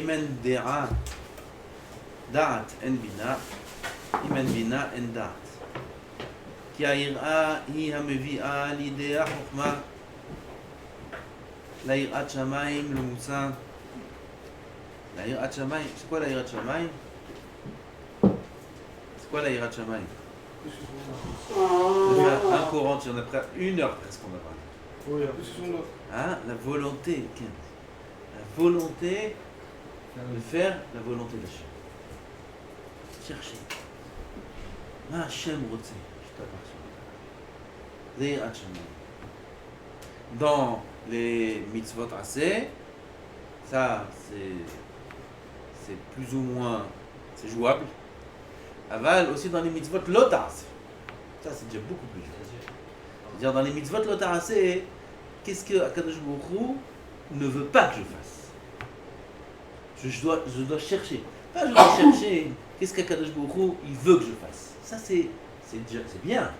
אם אין דעה, דעת אין בינה, אם אין בינה אין דעת. כי היראה היא המביאה לידי החוכמה, ליראת שמיים, למוסר. ליראת שמיים, c'est quoi la hirat shamayim? C'est quoi la hirat shamayim? Un courant, on a près 1 heure presque on a parlé. Oui, après ce sont là. Hein? La volonté, la volonté de faire la volonté d'Hachem. Chercher. Ma Hachem רוצה, שתפרסו. זה יראת שמיים. Dans les mitzvot assez, ça c'est plus ou moins c'est jouable. Aval aussi dans les mitzvot lotas. Ça c'est déjà beaucoup plus dur. C'est-à-dire dans les mitzvot lotas, qu'est-ce que Akadosh Baruch Hu ne veut pas que je fasse? Je dois chercher. Pas je dois chercher. Qu'est-ce qu'Akadosh Baruch Hu il veut que je fasse? Ça c'est bien.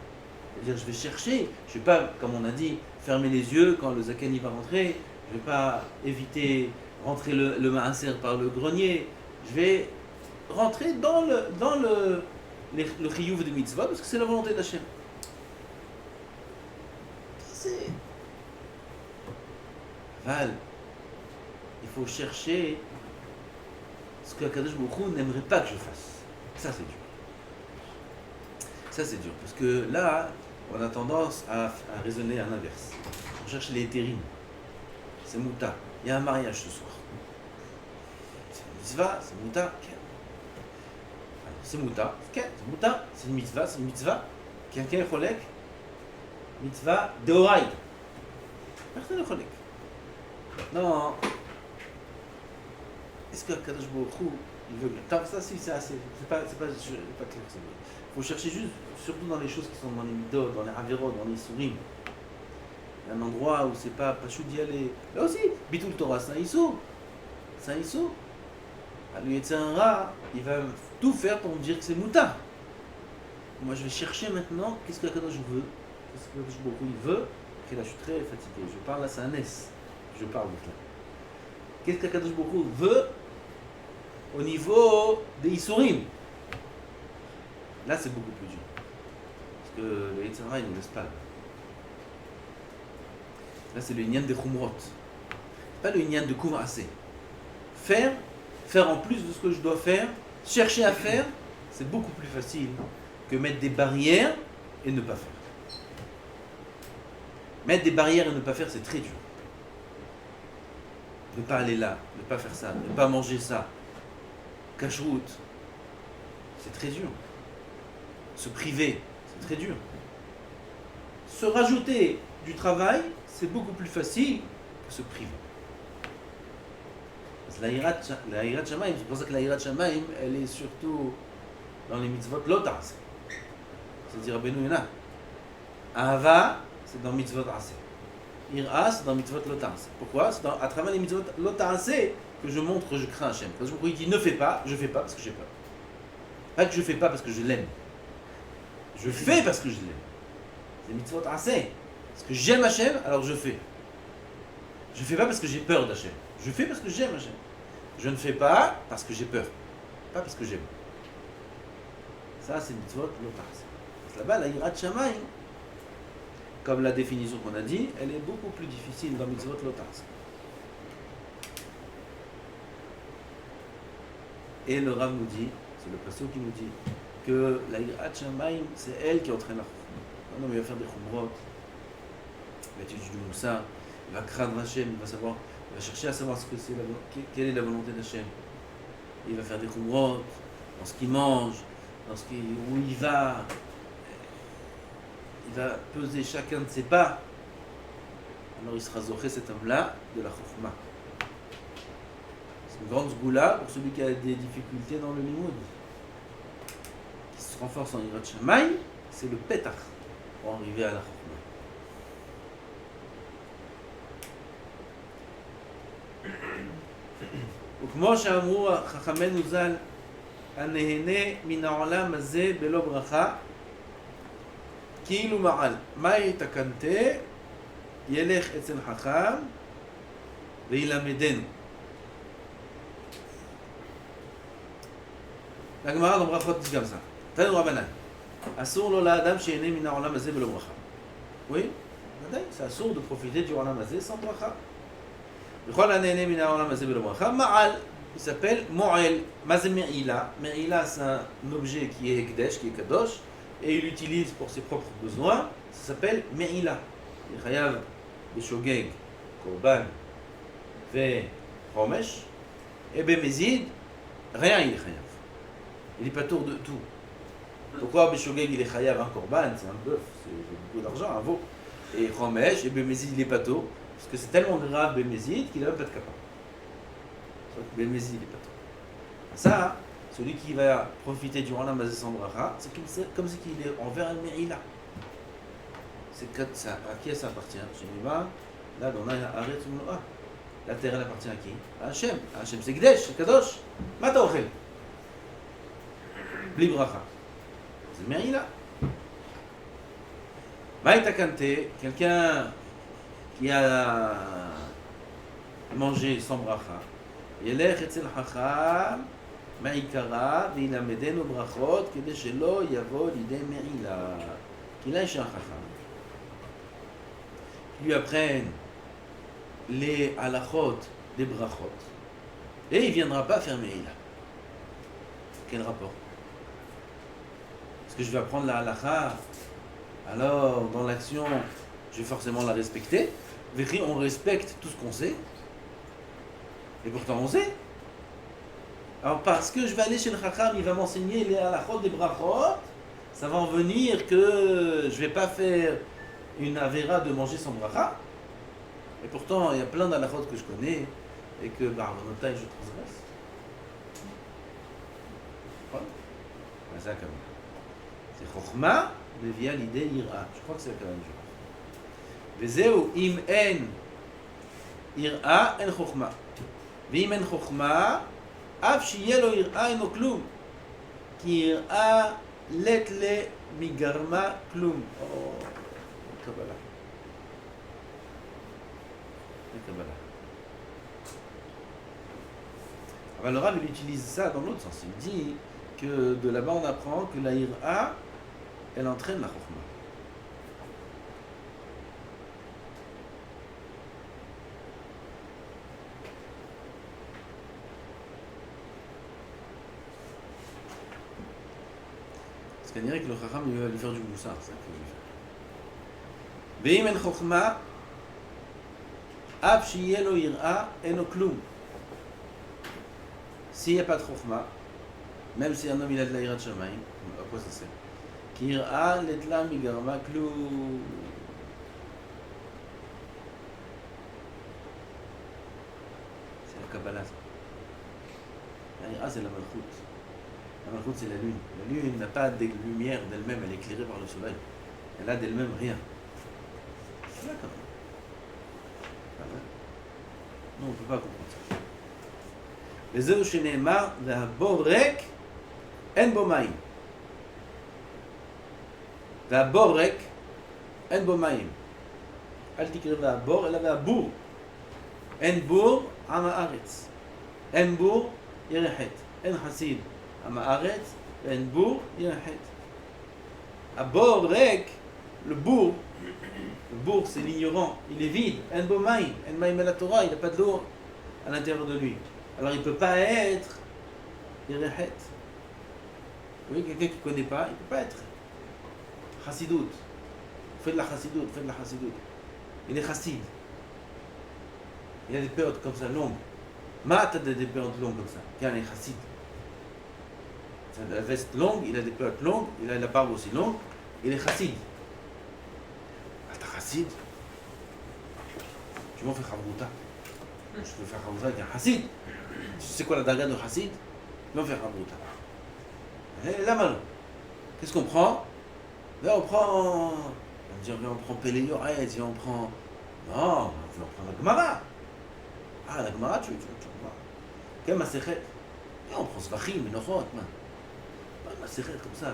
C'est-à-dire je vais chercher. Je vais pas, comme on a dit, fermer les yeux quand le zaken va rentrer. Je vais pas éviter rentrer le maaser par le grenier. Je vais rentrer dans le chiyuv de mitzvah parce que c'est la volonté d'Hachem. C'est Val. Il faut chercher ce que Akadosh Baruch Hu n'aimerait pas que je fasse. Ça c'est dur. Ça c'est dur parce que là on a tendance à raisonner à l'inverse. On cherche les hétérines. C'est mouta. Il y a un mariage ce soir. C'est une mitzvah, c'est mouta. C'est mouta. C'est mouta. C'est une mitzvah, c'est une mitzvah. Quelqu'un est cholek. Mitzvah deoraï. Personne n'est cholek. Non. Est-ce que Kadosh Baruch Hu il veut que ça c'est assez. C'est pas clair. Il faut chercher juste, surtout dans les choses qui sont dans les midot, dans les averot, dans les sourim. Il y a un endroit où c'est pas chou d'y aller. Là aussi, Bitul Torah, c'est un issou. C'est un issou. Le Yetzirah, il va tout faire pour me dire que c'est mouta. Moi je vais chercher maintenant qu'est-ce que Akadosh veut. Qu'est-ce que Akadosh Baruch Hu il veut. Et là je suis très fatigué. Je parle là, c'est un S. Je parle maintenant. Qu'est-ce qu'Akadosh Baruch Hu veut au niveau des Issourim? Là c'est beaucoup plus dur. Parce que le Yetzirah il ne nous laisse pas là. Là c'est le Inyan de Khumrot. Pas le Inyan de Kouvra assez. Faire en plus de ce que je dois faire, chercher à faire, c'est beaucoup plus facile que mettre des barrières et ne pas faire. Mettre des barrières et ne pas faire, c'est très dur. Ne pas aller là, ne pas faire ça, ne pas manger ça. Cache-route, c'est très dur. Se priver, c'est très dur. Se rajouter du travail, c'est beaucoup plus facile que se priver. La hirat shamayim, c'est pour ça que la hirat shamayim, elle est surtout dans les mitzvot lotas. C'est-à-dire Rabbeinu Yonah. Ahava, c'est dans mitzvot aseh. Ira, c'est dans mitzvot lotas. Pourquoi? C'est à travers les mitzvot lotas que je montre que je crains Hachem. Parce que il dit ne fais pas, je fais pas parce que j'ai peur. Pas que je fais pas parce que je l'aime. Je fais parce que je l'aime. C'est mitzvot aseh. Parce que j'aime Hachem, alors je fais. Je fais pas parce que j'ai peur d'Hachem. Je fais parce que j'aime Hachem. Je ne fais pas parce que j'ai peur. Pas parce que j'aime. Ça, c'est mitzvot lotas. Là-bas, la hirat shamayim, comme la définition qu'on a dit, elle est beaucoup plus difficile dans mitzvot lotas. Et le Rav nous dit, c'est le pasteur qui nous dit, que la hirat shamayim, c'est elle qui entraîne la chouchma. Non, mais il va faire des chumrot, il va étudier du moussa, il va craindre Hachem, il va chercher à savoir quelle est la volonté d'Hachem. Il va faire des chumrot dans ce qu'il mange, où il va peser chacun de ses pas. Alors il sera zoché, cet homme-là, de la chokhma. C'est une grande zgoula pour celui qui a des difficultés dans le limoud. Qui se renforce en hirat shamayim, c'est le pétach pour arriver à la chokhma. וכמו שאמרו חכמינו ז"ל, הנהנה מן העולם הזה בלא ברכה, כאילו מעל, מה יתקנתה? ילך אצל חכם וילמדנו. La Gemara dans Brachot dit comme ça. Tanu Rabbanan. Asur lo la'adam she'enei min ha'olam hazeh velo bracha. Oui, c'est assourd de profiter du olam hazeh sans bracha. B'chol ha'nehene min ha'olam hazeh velo bracha. Ma'al, il s'appelle Mo'el. Mazeh Me'ila. Me'ila, c'est un objet qui est Ekdesh, qui est Kadosh, et il l'utilise pour ses propres besoins. Ça s'appelle Me'ila. Il chayav b'shogeg, korban, ve'chomesh, et b'mezid, rien il est chayav. Il est pas tour de tout. Pourquoi b'shogeg il est chayav un korban, c'est un bœuf, c'est beaucoup d'argent, un veau. Et chomesh, et b'mezid il est pas tour, parce que c'est tellement grave b'mezid qu'il n'a même pas de kappa. B'mezid il est pas tour. Ça, celui qui va profiter du olam hazeh sans bracha, c'est comme si il est envers un me'ila. C'est ça, à qui ça appartient? Là, on a arrêt la terre elle appartient à qui? À Hachem. Hachem c'est Kdesh, c'est Kadosh. Mata ochel. Bli bracha. C'est Me'ila. Maïta Kante, quelqu'un qui a mangé sans bracha. Yelech etzel Chacham, Ma'ikara, v'yilamedenu brachot, kede shelo yavo lidei Me'ila. Qu'il a un Chacham. Lui apprennent les halachot des brachot et il ne viendra pas faire Me'ila. Quel rapport? Est-ce que je vais apprendre la halacha, alors dans l'action je vais forcément la respecter? On respecte tout ce qu'on sait et pourtant on sait. Alors parce que je vais aller chez le Chacham, il va m'enseigner les halachot des brachot, ça va en venir que je ne vais pas faire une avéra de manger sans bracha, et pourtant il y a plein d'halachot que je connais et que par notail je transgresse. Voilà. C'est ça quand même. C'est chokhma mevia l'idée ira. Je crois que c'est quand même juste. Vezeu im en ira en chokhma. Veim en chokhma af shiye lo ira eno klum. Ki ira let le migarma klum. Oh. Kabbalah. Le Kabbalah. Alors le Rav il utilise ça dans l'autre sens. Il dit que de là-bas on apprend que la ira, elle entraîne la chokhma. Parce qu'on dirait que le Chacham il va lui faire du moussard, c'est ça qu'il veut faire. ואם אין חוכמה, אף שיהיה לו יראה, אין לו כלום. S'il n'y a pas de chokhma, même si un homme il a de la yirat shamayim, à quoi ça sert? Ki yir'a letla migarma klum. C'est la Kabbalah. La yir'a c'est la malchut. La malchut c'est la lune. La lune n'a pas de lumière d'elle-même, elle est éclairée par le soleil. Elle a d'elle-même rien. C'est là quand même. Non, on ne peut pas comprendre ça. וזהו שנאמר, והבור ריק, אין בו מים. והבור ריק, אין בו מים. אל תקרא והבור, אלא והבור. אין בור, עם הארץ. אין בור, ירחת. אין חסיד, עם הארץ, ואין בור, ירחת. הבור ריק, le bourg c'est l'ignorant, il est vide, en bo maïm, en maïm la Torah, il n'a pas de l'eau à l'intérieur de lui. Alors il ne peut pas être Yerehet. Oui, quelqu'un qui ne connaît pas, il ne peut pas être Chassidout. Fais de la Chassidout, fais de la Chassidout. Il est Chassid. Il a des périodes comme ça longues. Mat a des périodes longues comme ça. Car il est Chassid. La veste longue, il a des périodes longues, il a la barbe aussi longue, il est Chassid. Chassid, tu m'en fais Chavruta. Je veux faire Chavruta avec un Chassid. Tu sais quoi la daga de Chassid? Tu m'en fais Chavruta. Et là maintenant, qu'est-ce qu'on prend? Là on prend. On dit on prend Péléoret, on prend. Non, on prend la Gemara. Ah, la Gemara, tu vois. Quelle Masechet? Et on prend Svachim, Menochot, pas de Masechet comme ça.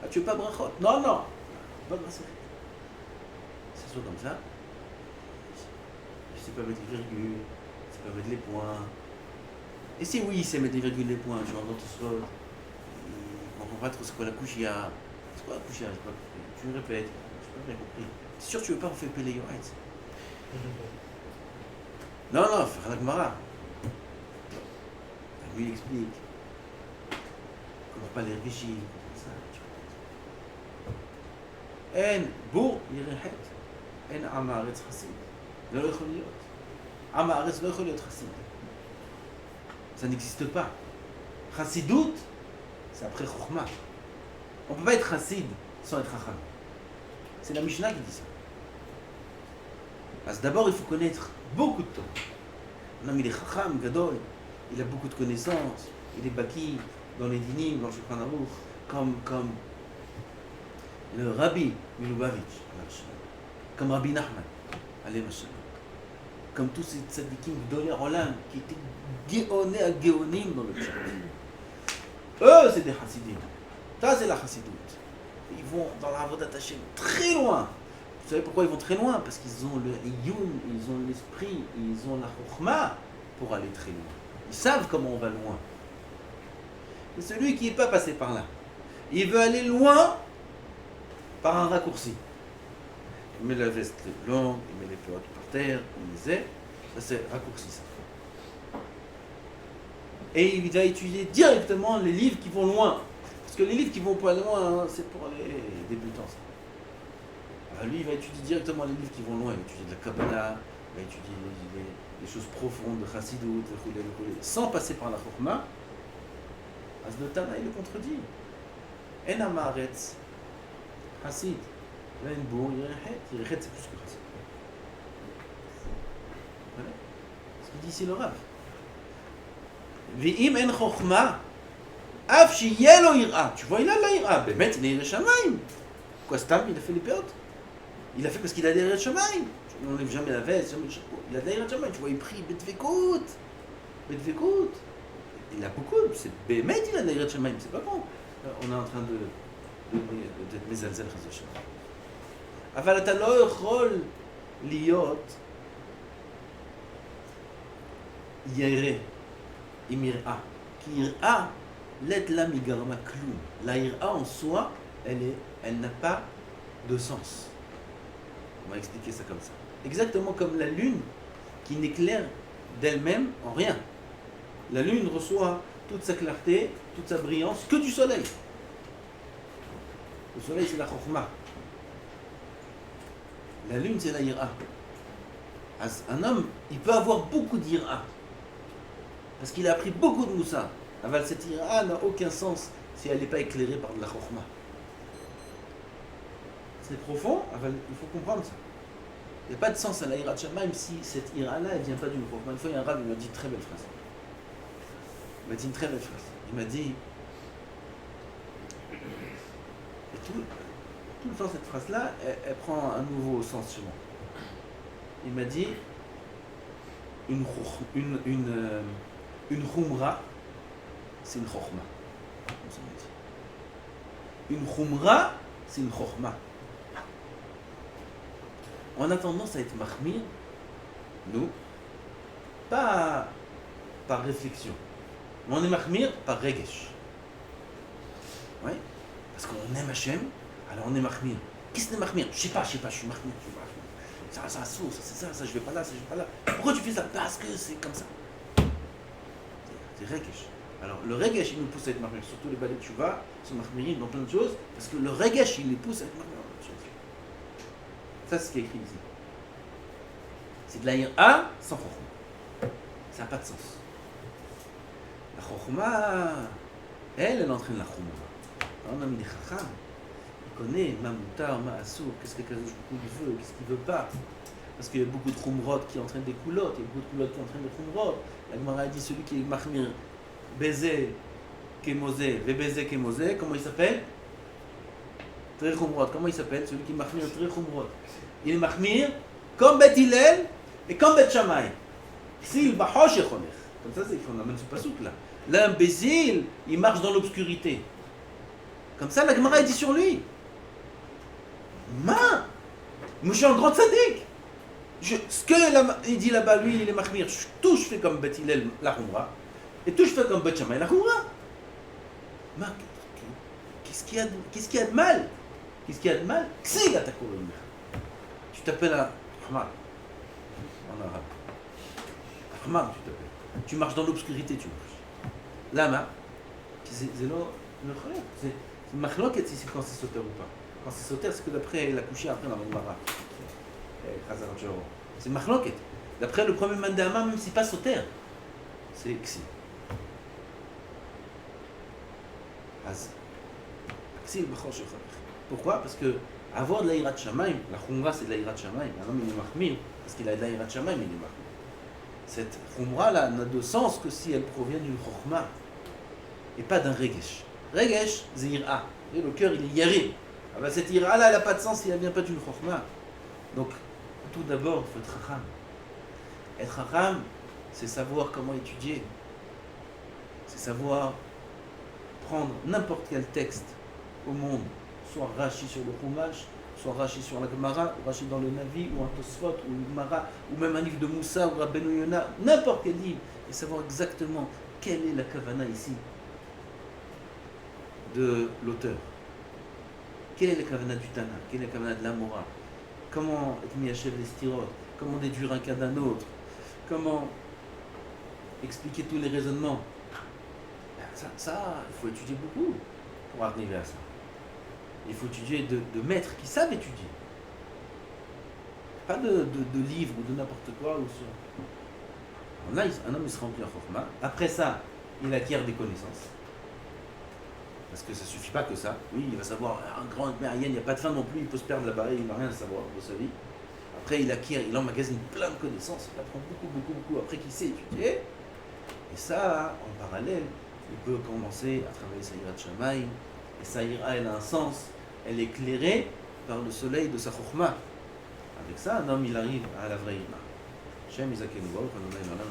Ah, tu veux pas Brachot? Non, pas de Masechet. C'est soit comme ça, je sais pas mettre les virgules, je sais pas mettre les points. Et si oui, il sait mettre les virgules, les points, genre dans tout soit, comprend pas trop c'est quoi la couchia. C'est quoi la couchia? J'ai pas compris. Tu me répètes. J'ai pas bien compris. C'est sûr que tu veux pas en faire payer your rights. Non, non, frère la Gemara. Lui il explique. Comment pas les réfugiés. אין בור ירא חטא, אין עם הארץ חסיד. זה לא יכול להיות. עם הארץ לא יכול להיות חסיד. Ça n'existe pas. Chassidout, c'est après Chokhmah. On ne peut pas être chassid sans être chacham. C'est la Mishnah qui dit ça. Alors d'abord, il faut connaître beaucoup de temps. Un homme, il est chacham, gadol, il a beaucoup de connaissances, il est baki dans les dinim, dans le Shulchan Aruch, comme le Rabbi Milubavitch, comme Rabbi Nachman, comme tous ces tzadikim gdolei olam qui étaient géonés à géonim dans le chat. Eux, c'est des chassidim. Ça, c'est la chassidoute. Ils vont dans la avodat Hashem très loin. Vous savez pourquoi ils vont très loin? Parce qu'ils ont le iyun, ils ont l'esprit, ils ont la chokhmah pour aller très loin. Ils savent comment on va loin. Et celui qui n'est pas passé par là, il veut aller loin par un raccourci. Il met la veste longue, il met les pelotes par terre, il les est, ça c'est raccourci ça. Et il va étudier directement les livres qui vont loin. Parce que les livres qui vont pas loin, hein, c'est pour les débutants. Ça. Alors lui, il va étudier directement les livres qui vont loin. Il va étudier de la Kabbalah, il va étudier les choses profondes de Chassidut, sans passer par la Chokhmah. As le Tana, il le contredit. En amaretz, Chassid. Là, une bourre, il c'est plus que Chassid. Voilà. Ce qu'il dit ici le Rav. Ve'im en chokhmah, af sheyeh lo yirah. Tu vois, il a la yirah. Bémet, il a yirah shamayim. Quoi, Stam, il a fait les péotes. Il a fait parce qu'il a des yirah shamayim. On n'enlève jamais la veste, jamais le chapeau. Il a des yirah shamayim. Tu vois, il prie betvekut. Betvekut. Il a beaucoup. C'est Bémet, il a des yirah shamayim. C'est pas bon. On est en train d'être mezalzel chas v'shalom. אבל אתה לא יכול להיות ירא עם יראה. כי יראה, l'être là migarma kloum. La yirah en soi, elle n'a pas de sens. On va expliquer ça comme ça. Exactement comme la lune qui n'éclaire d'elle-même en rien. La lune reçoit toute sa clarté, toute sa brillance que du soleil. Le soleil, c'est la chokhmah. La lune, c'est la yirah. Un homme, il peut avoir beaucoup d'yirah. Parce qu'il a appris beaucoup de moussa. Aval, cette yirah n'a aucun sens si elle n'est pas éclairée par de la chokhmah. C'est profond, aval, il faut comprendre ça. Il n'y a pas de sens à la yirah de Shama, même si cette yirah-là, elle ne vient pas d'une chokhmah. Une fois, il y a un rab, il m'a dit une très belle phrase. Il m'a dit une très belle phrase. Il m'a dit... Et tout le temps, cette phrase-là, elle prend un nouveau sens chez moi. Il m'a dit une khumra, c'est une chokhmah. Une khumra, c'est une chokhmah. On a tendance à être mahmir, nous, pas par réflexion, mais on est mahmir par regesh. Oui, parce qu'on aime Hachem. Alors on est mahmir. Qu'est-ce que c'est mahmir? Je sais pas, je suis mahmir. Ça, ça, je vais pas là, ça, je vais pas là. Pourquoi tu fais ça? Parce que c'est comme ça. C'est regesh. Alors le regesh, il nous pousse à être mahmir. Surtout les balais de Tchouva sont mahmirim dans plein de choses. Parce que le regesh, il les pousse à être mahmir dans plein de choses. Ça, c'est ce qui est écrit ici. C'est de la yirah sans chokhmah. Ça n'a pas de sens. La chokhmah, elle entraîne la chokhmah. On a mis des chacham. Connaît ma moutar, ma assour, qu'est-ce que Kadosh Baruch Hu veut, qu'est-ce qu'il veut pas. Parce qu'il y a beaucoup de khumrot qui entraînent des coulottes, il y a beaucoup de coulottes qui entraînent des khumrot. La Gemara dit celui qui est mahmir, baiser, kémosé, baiser, kémosé, comment il s'appelle? Très khumrot. Comment il s'appelle? Celui qui est mahmir, très khumrot. Il est mahmir comme Bet Hillel et comme Bet Shammai. S'il bahosh et chonech. Comme ça, on amène ce pasouk là. L'imbécile, il marche dans l'obscurité. Comme ça, la Gemara dit sur lui. Moi, je suis un grand tzaddik. Ce qu'il dit là-bas, lui, il est mahmir. Tout je fais comme Bet Hillel, la khumra. Et tout je fais comme Bet Shammai, la khumra. Qu'est-ce qu'il y a de mal? Qu'est-ce qu'il y a de mal? Tu t'appelles un Rahman en arabe. Rahman, tu t'appelles. Tu marches dans l'obscurité, tu marches. Lama, c'est machloket si quand c'est sauter ou pas. Quand c'est sauter, c'est que d'après la couché après dans le Mara. C'est machloket. D'après le premier mandama, même si c'est pas sauter, c'est Ksi. Pourquoi? Parce que avoir de la Hirat Shamaim, la Khumra c'est de la Hirat Shamaim. Un homme il est mahmir, parce qu'il a de la Hirat Shamaim, il est mahmir. Cette Khumra là n'a de sens que si elle provient d'une Chokhma et pas d'un Regesh. Regesh, c'est Ira. Et le cœur il est Yaré. Ah ben cette Ira là elle n'a pas de sens si elle ne vient pas d'une Chokhma. Donc tout d'abord il faut être Chacham. Être Chacham, c'est savoir comment étudier. C'est savoir prendre n'importe quel texte au monde, soit Rashi sur le Chumash, soit Rashi sur la Gemara, ou Rashi dans le Navi, ou un Tosfot, ou une Gemara, ou même un livre de Moussa, ou Rabbeinu Yonah, n'importe quel livre, et savoir exactement quelle est la Kavana ici de l'auteur. Quelle est la Kavana du Tana? Quelle est la Kavana de l'Amora? Comment être mis à chef les stirot? Comment déduire un cas d'un autre? Comment expliquer tous les raisonnements? Ça, il faut étudier beaucoup pour arriver à ça. Il faut étudier de maîtres qui savent étudier. Pas de livres ou de n'importe quoi. Un homme il se remplit en Chokhmah. Après ça, il acquiert des connaissances. Parce que ça ne suffit pas que ça. Oui, il va savoir un grand Mérienne, il n'y a pas de fin non plus, il peut se perdre là-bas, il n'a rien à savoir de sa vie. Après, il acquiert, il emmagasine plein de connaissances, il apprend beaucoup. Après qu'il sait étudier. Et ça, en parallèle, il peut commencer à travailler sa Hirat Shamaim, et sa Hira, elle a un sens, elle est éclairée par le soleil de sa Chokhmah. Avec ça, un homme, il arrive à la vraie Hira. Shem Izakenu Baruch Adonai Olam.